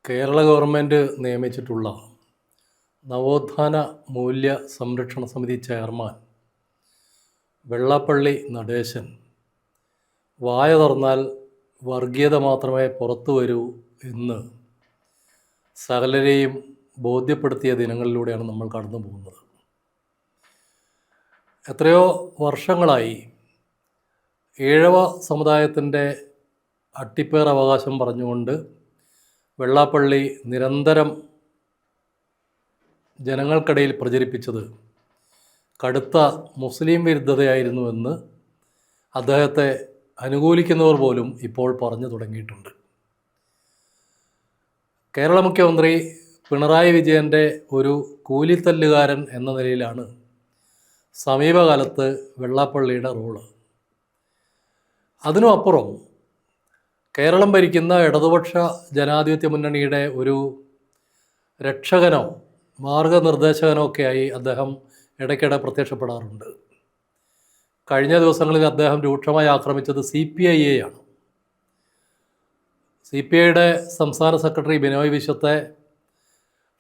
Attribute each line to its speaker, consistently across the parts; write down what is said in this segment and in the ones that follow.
Speaker 1: Kerala government നിയമിച്ചിട്ടുള്ള നവോത്ഥാന മൂല്യ സംരക്ഷണ സമിതി ചെയർമാൻ വെള്ളാപ്പള്ളി നടേശൻ വായ തുറന്നാൽ വർഗീയത മാത്രമേ പുറത്തു വരൂ എന്ന് സകലരെയും ബോധ്യപ്പെടുത്തിയ ദിനങ്ങളിലൂടെയാണ് നമ്മൾ കടന്നു പോകുന്നത്. എത്രയോ വർഷങ്ങളായി ഈഴവ സമുദായത്തിൻ്റെ അട്ടിപ്പേർ അവകാശം പറഞ്ഞുകൊണ്ട് വെള്ളാപ്പള്ളി നിരന്തരം ജനങ്ങൾക്കിടയിൽ പ്രചരിപ്പിച്ചത് കടുത്ത മുസ്ലിം വിരുദ്ധതയായിരുന്നുവെന്ന് അദ്ദേഹത്തെ അനുകൂലിക്കുന്നവർ പോലും ഇപ്പോൾ പറഞ്ഞു തുടങ്ങിയിട്ടുണ്ട്. കേരള മുഖ്യമന്ത്രി പിണറായി വിജയൻ്റെ ഒരു കൂലിത്തല്ലുകാരൻ എന്ന നിലയിലാണ് സമീപകാലത്ത് വെള്ളാപ്പള്ളിയുടെ റോള്. അതിനുമപ്പുറം കേരളം ഭരിക്കുന്ന ഇടതുപക്ഷ ജനാധിപത്യ മുന്നണിയുടെ ഒരു രക്ഷകനോ മാർഗനിർദ്ദേശകനോ ഒക്കെയായി അദ്ദേഹം ഇടയ്ക്കിടെ പ്രത്യക്ഷപ്പെടാറുണ്ട്. കഴിഞ്ഞ ദിവസങ്ങളിൽ അദ്ദേഹം രൂക്ഷമായി ആക്രമിച്ചത് CPIയെയാണ്. CPIയുടെ സംസ്ഥാന സെക്രട്ടറി ബിനോയ് വിശ്വത്തെ,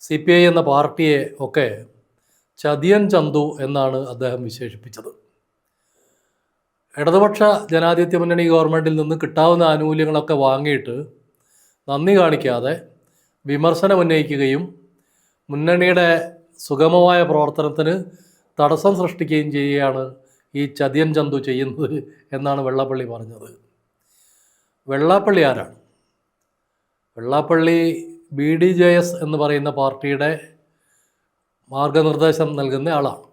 Speaker 1: CPI എന്ന പാർട്ടിയെ ഒക്കെ ചതിയൻ ചന്തു എന്നാണ് അദ്ദേഹം വിശേഷിപ്പിച്ചത്. ഇടതുപക്ഷ ജനാധിപത്യ മുന്നണി ഗവൺമെൻറ്റിൽ നിന്ന് കിട്ടാവുന്ന ആനുകൂല്യങ്ങളൊക്കെ വാങ്ങിയിട്ട് നന്ദി കാണിക്കാതെ വിമർശനം ഉന്നയിക്കുകയും മുന്നണിയുടെ സുഗമമായ പ്രവർത്തനത്തിന് തടസ്സം സൃഷ്ടിക്കുകയും ചെയ്യുകയാണ് ഈ ചതിയൻ ചന്തു ചെയ്യുന്നത് എന്നാണ് വെള്ളാപ്പള്ളി പറഞ്ഞത്. വെള്ളാപ്പള്ളി ആരാണ്? വെള്ളാപ്പള്ളി BDJS എന്ന് പറയുന്ന പാർട്ടിയുടെ മാർഗനിർദ്ദേശം നൽകുന്ന ആളാണ്.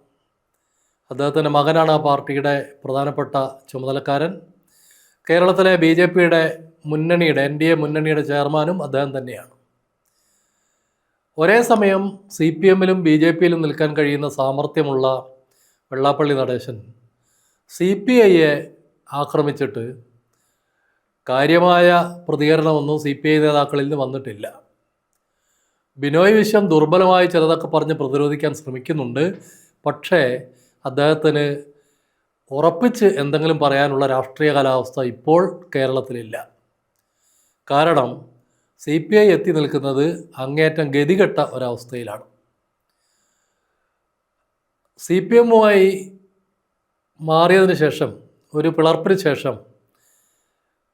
Speaker 1: അദ്ദേഹത്തിൻ്റെ മകനാണ് ആ പാർട്ടിയുടെ പ്രധാനപ്പെട്ട ചുമതലക്കാരൻ. കേരളത്തിലെ BJPയുടെ മുന്നണിയുടെ NDA മുന്നണിയുടെ ചെയർമാനും അദ്ദേഹം തന്നെയാണ്. ഒരേ സമയം CPMലും BJPയിലും നിൽക്കാൻ കഴിയുന്ന സാമർഥ്യമുള്ള വെള്ളാപ്പള്ളി നടേശൻ CPIയെ ആക്രമിച്ചിട്ട് കാര്യമായ പ്രതികരണമൊന്നും CPI നേതാക്കളിൽ നിന്ന് വന്നിട്ടില്ല. ബിനോയ് വിശ്വം ദുർബലമായി ചിലതൊക്കെ പറഞ്ഞ് പ്രതിരോധിക്കാൻ ശ്രമിക്കുന്നുണ്ട്. പക്ഷേ അദ്ദേഹത്തിന് ഉറപ്പിച്ച് എന്തെങ്കിലും പറയാനുള്ള രാഷ്ട്രീയ കാലാവസ്ഥ ഇപ്പോൾ കേരളത്തിലില്ല. കാരണം CPI എത്തി നിൽക്കുന്നത് അങ്ങേയറ്റം ഗതികെട്ട ഒരവസ്ഥയിലാണ്. CPMുമായി മാറിയതിന് ശേഷം, ഒരു പിളർപ്പിന് ശേഷം,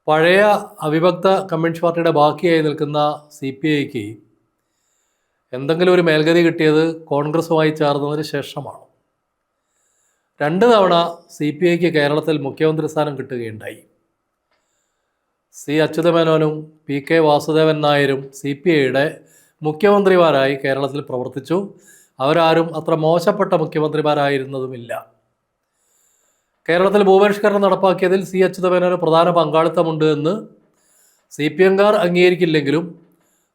Speaker 1: പഴയ അവിഭക്ത കമ്മ്യൂണിസ്റ്റ് പാർട്ടിയുടെ ബാക്കിയായി നിൽക്കുന്ന CPIക്ക് എന്തെങ്കിലും ഒരു മേൽഗതി കിട്ടിയത് കോൺഗ്രസുമായി ചേർന്നതിന് ശേഷമാണ്. 2 തവണ CPIക്ക് കേരളത്തിൽ മുഖ്യമന്ത്രി സ്ഥാനം കിട്ടുകയുണ്ടായി. C. അച്യുതമേനോനും PK വാസുദേവൻ നായരും CPIയുടെ മുഖ്യമന്ത്രിമാരായി കേരളത്തിൽ പ്രവർത്തിച്ചു. അവരാരും അത്ര മോശപ്പെട്ട മുഖ്യമന്ത്രിമാരായിരുന്നതുമില്ല. കേരളത്തിൽ ഭൂപരിഷ്കരണം നടപ്പാക്കിയതിൽ C. അച്യുതമേനോന് പ്രധാന പങ്കാളിത്തമുണ്ട് എന്ന് CPMകാർ അംഗീകരിക്കില്ലെങ്കിലും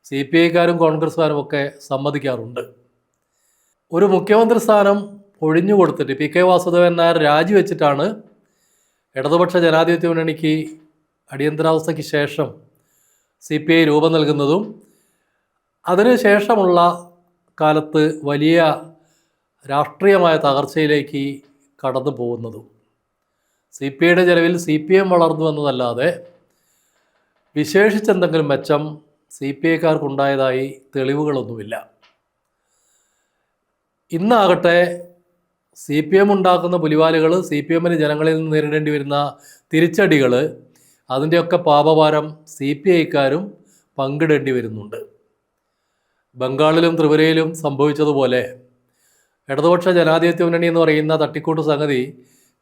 Speaker 1: CPIക്കാരും കോൺഗ്രസ്സുകാരും ഒക്കെ സമ്മതിക്കാറുണ്ട്. ഒരു മുഖ്യമന്ത്രി സ്ഥാനം ഒഴിഞ്ഞുകൊടുത്തിട്ട് PK വാസുദേവൻ നായർ രാജിവെച്ചിട്ടാണ് ഇടതുപക്ഷ ജനാധിപത്യ മുന്നണിക്ക് അടിയന്തരാവസ്ഥയ്ക്ക് ശേഷം CPI രൂപം നൽകുന്നതും അതിനുശേഷമുള്ള കാലത്ത് വലിയ രാഷ്ട്രീയമായ തകർച്ചയിലേക്ക് കടന്നു പോകുന്നതും. CPIയുടെ ചെലവിൽ CPM വളർന്നു എന്നതല്ലാതെ വിശേഷിച്ചെന്തെങ്കിലും മെച്ചം CPIക്കാർക്കുണ്ടായതായി തെളിവുകളൊന്നുമില്ല. ഇന്നാകട്ടെ CPM ഉണ്ടാക്കുന്ന പുലിവാലുകൾ, CPMന് ജനങ്ങളിൽ നിന്ന് നേരിടേണ്ടി വരുന്ന തിരിച്ചടികൾ, അതിൻ്റെയൊക്കെ പാപഭാരം CPIക്കാരും പങ്കിടേണ്ടി വരുന്നുണ്ട്. ബംഗാളിലും ത്രിപുരയിലും സംഭവിച്ചതുപോലെ ഇടതുപക്ഷ ജനാധിപത്യ മുന്നണി എന്ന് പറയുന്ന തട്ടിക്കൂട്ട് സംഗതി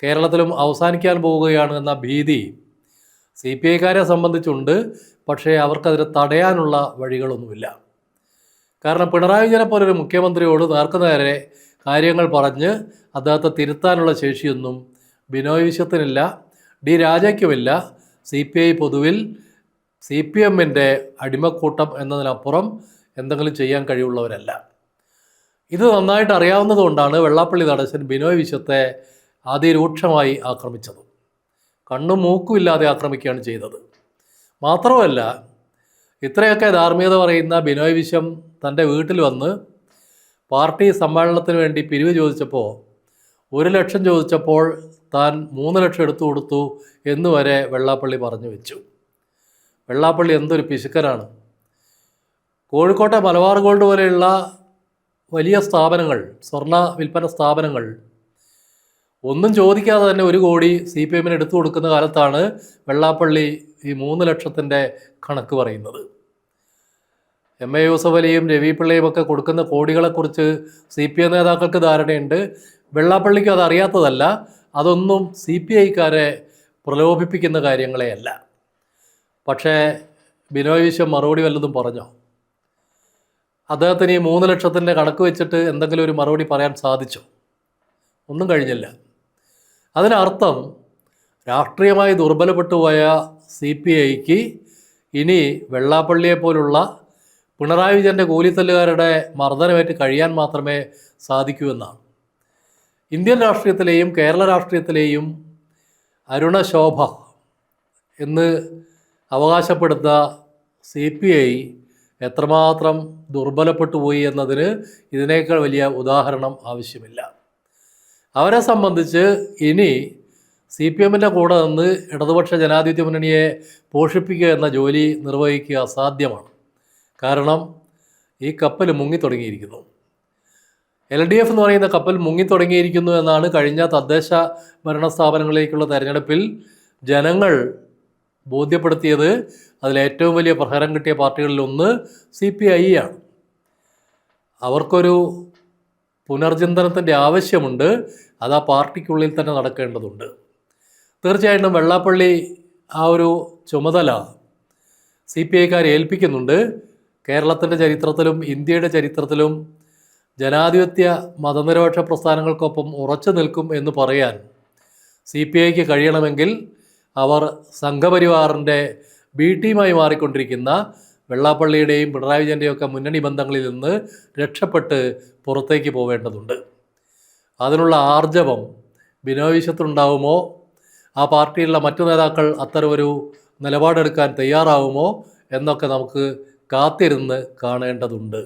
Speaker 1: കേരളത്തിലും അവസാനിക്കാൻ പോവുകയാണ് എന്ന ഭീതി CPIക്കാരെ സംബന്ധിച്ചുണ്ട്. പക്ഷേ അവർക്കതിനെ തടയാനുള്ള വഴികളൊന്നുമില്ല. കാരണം പിണറായി വിജയനെ പോലൊരു മുഖ്യമന്ത്രിയോട് നേർക്കുനേരെ കാര്യങ്ങൾ പറഞ്ഞ് അദ്ദേഹത്തെ തിരുത്താനുള്ള ശേഷിയൊന്നും ബിനോയ് വിശ്വത്തിനില്ല, D. രാജയ്ക്കുമില്ല. CPI പൊതുവിൽ CPMൻ്റെ അടിമക്കൂട്ടം എന്നതിനപ്പുറം എന്തെങ്കിലും ചെയ്യാൻ കഴിവുള്ളവരല്ല. ഇത് നന്നായിട്ട് അറിയാവുന്നതുകൊണ്ടാണ് വെള്ളാപ്പള്ളി നടേശൻ ബിനോയ് വിശ്വത്തെ അതിരൂക്ഷമായി ആക്രമിച്ചത്. കണ്ണും മൂക്കും ഇല്ലാതെ ആക്രമിക്കുകയാണ് ചെയ്തത്. മാത്രമല്ല, ഇത്രയൊക്കെ ധാർമ്മികത പറയുന്ന ബിനോയ് വിശ്വം തൻ്റെ വീട്ടിൽ വന്ന് പാർട്ടി സമ്മേളനത്തിന് വേണ്ടി പിരിവ് ചോദിച്ചപ്പോൾ 1 ലക്ഷം ചോദിച്ചപ്പോൾ താൻ 3 ലക്ഷം എടുത്തു കൊടുത്തു എന്നുവരെ വെള്ളാപ്പള്ളി പറഞ്ഞു വെച്ചു. വെള്ളാപ്പള്ളി എന്തൊരു പിശുക്കനാണ്! കോഴിക്കോട്ടെ മലബാർ ഗോൾഡ് പോലെയുള്ള വലിയ സ്ഥാപനങ്ങൾ, സ്വർണ്ണ വിൽപ്പന സ്ഥാപനങ്ങൾ ഒന്നും ചോദിക്കാതെ തന്നെ 1 കോടി CPM എടുത്തു കൊടുക്കുന്ന കാലത്താണ് വെള്ളാപ്പള്ളി ഈ 3 ലക്ഷത്തിൻ്റെ കണക്ക് പറയുന്നത്. MA യൂസഫ് അലിയും രവി പിള്ളയും ഒക്കെ കൊടുക്കുന്ന കോടികളെക്കുറിച്ച് CPM നേതാക്കൾക്ക് ധാരണയുണ്ട്. വെള്ളാപ്പള്ളിക്ക് അത് അറിയാത്തതല്ല. അതൊന്നും CPIക്കാരെ പ്രലോഭിപ്പിക്കുന്ന കാര്യങ്ങളെയല്ല. പക്ഷേ ബിനോയ് വിശ്വം മറുപടി വല്ലതും പറഞ്ഞോ? അദ്ദേഹത്തിന് ഈ 3 ലക്ഷത്തിൻ്റെ കണക്ക് വെച്ചിട്ട് എന്തെങ്കിലും ഒരു മറുപടി പറയാൻ സാധിച്ചോ? ഒന്നും കഴിഞ്ഞില്ല. അതിനർത്ഥം രാഷ്ട്രീയമായി ദുർബലപ്പെട്ടു പോയ CPIക്ക് ഇനി വെള്ളാപ്പള്ളിയെപ്പോലുള്ള പിണറായി വിജയൻ്റെ കൂലിത്തല്ലുകാരുടെ മർദ്ദനമേറ്റ് കഴിയാൻ മാത്രമേ സാധിക്കൂ എന്നാണ്. ഇന്ത്യൻ രാഷ്ട്രീയത്തിലെയും കേരള രാഷ്ട്രീയത്തിലെയും അരുണശോഭ എന്ന് അവകാശപ്പെടുന്ന CPI എത്രമാത്രം ദുർബലപ്പെട്ടു പോയി എന്നതിന് ഇതിനേക്കാൾ വലിയ ഉദാഹരണം ആവശ്യമില്ല. അവരെ സംബന്ധിച്ച് ഇനി CPMൻ്റെ കൂടെ നിന്ന് ഇടതുപക്ഷ ജനാധിപത്യ മുന്നണിയെ പോഷിപ്പിക്കുക എന്ന ജോലി നിർവഹിക്കുക അസാധ്യമാണ്. കാരണം ഈ കപ്പൽ മുങ്ങിത്തുടങ്ങിയിരിക്കുന്നു. LDF എന്ന് പറയുന്ന കപ്പൽ മുങ്ങിത്തുടങ്ങിയിരിക്കുന്നു എന്നാണ് കഴിഞ്ഞ തദ്ദേശ ഭരണ സ്ഥാപനങ്ങളിലേക്കുള്ള തെരഞ്ഞെടുപ്പിൽ ജനങ്ങൾ ബോധ്യപ്പെടുത്തിയത്. അതിലേറ്റവും വലിയ പ്രഹരം കിട്ടിയ പാർട്ടികളിലൊന്ന് CPI ആണ്. അവർക്കൊരു പുനർചിന്തനത്തിൻ്റെ ആവശ്യമുണ്ട്. അത് ആ പാർട്ടിക്കുള്ളിൽ തന്നെ നടക്കേണ്ടതുണ്ട്. തീർച്ചയായിട്ടും വെള്ളാപ്പള്ളി ആ ഒരു ചുമതല CPIക്കാരെ ഏൽപ്പിക്കുന്നുണ്ട്. കേരളത്തിൻ്റെ ചരിത്രത്തിലും ഇന്ത്യയുടെ ചരിത്രത്തിലും ജനാധിപത്യ മതനിരപേക്ഷ പ്രസ്ഥാനങ്ങൾക്കൊപ്പം ഉറച്ചു നിൽക്കും എന്ന് പറയാൻ CPIക്ക് കഴിയണമെങ്കിൽ അവർ സംഘപരിവാറിൻ്റെ B ടീമായി മാറിക്കൊണ്ടിരിക്കുന്ന വെള്ളാപ്പള്ളിയുടെയും പിണറായി വിജയൻ്റെയും ഒക്കെ മുന്നണി ബന്ധങ്ങളിൽ നിന്ന് രക്ഷപ്പെട്ട് പുറത്തേക്ക് പോവേണ്ടതുണ്ട്. അതിനുള്ള ആർജവം ബിനോയ് വിശ്വത്തിനുണ്ടാവുമോ? ആ പാർട്ടിയിലുള്ള മറ്റു നേതാക്കൾ അത്തരമൊരു നിലപാടെടുക്കാൻ തയ്യാറാവുമോ എന്നൊക്കെ നമുക്ക് കാത്തിരുന്ന് കാണേണ്ടതുണ്ട്.